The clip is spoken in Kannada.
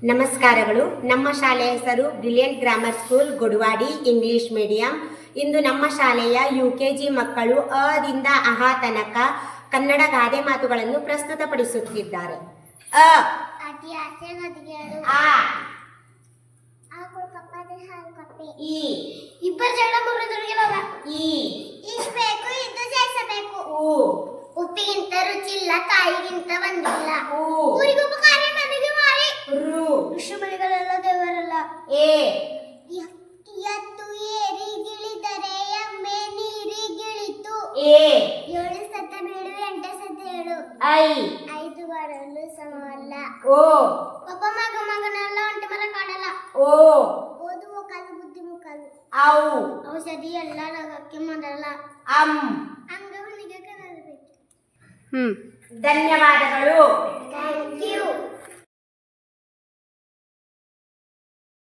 ನಮಸ್ಕಾರಗಳು. ನಮ್ಮ ಶಾಲೆಯ ಹೆಸರು brilliant grammar school Gudawadi English medium. ಇಂದು ನಮ್ಮ ಶಾಲೆಯ UKG ಮಕ್ಕಳು ಅದಿಂದ ಅಹ ತನಕ ಕನ್ನಡ ಗಾದೆ ಮಾತುಗಳನ್ನು ಪ್ರಸ್ತುತಪಡಿಸುತ್ತಿದ್ದಾರೆ. ಅ ಈ ಇಬ್ಬರು ಜಗಳ ಮುರಿದ್ರಿಗೆ ಈ ಇಷ್ಟಬೇಕು ಇದು ಜಯಿಸಬೇಕು. ಉಪ್ಪಿಗಿಂತ ರುಚಿಲ್ಲ, ತಾಯಿಗಿಂತ ಬಂದಿಲ್ಲ. ಊರಿಗುಪಕಾರಿ ಮನೆಗೆ ಮಾರಿ. ಋಷಿಮುನಿಗಳೆಲ್ಲ ದೇವರಲ್ಲ. ಎತ್ತು ಏರಿಗಿಳಿದರೆ ಎಮ್ಮೆ ನೀರಿಗಿಳಿತು. 7 ಸತ ಬೀಳು 8 ಸತ ಏಳು. 5 ಬರಲು ಸಮವಲ್ಲ. ಒಬ್ಬ ಮಗನಲ್ಲ ಒಂಟಿ ಮರ ಕಾಡಲ್ಲ. ಓದುವ ಕಾಲು ಬುದ್ಧಿ ಮುಖಲು. ಔಷಧಿ ಎಲ್ಲ ನಗಕ್ಕೆ ಮೊದಲ. ಅಂಗವನಿಗೆ ಕನರಬೇಕು. ಧನ್ಯವಾದಗಳು.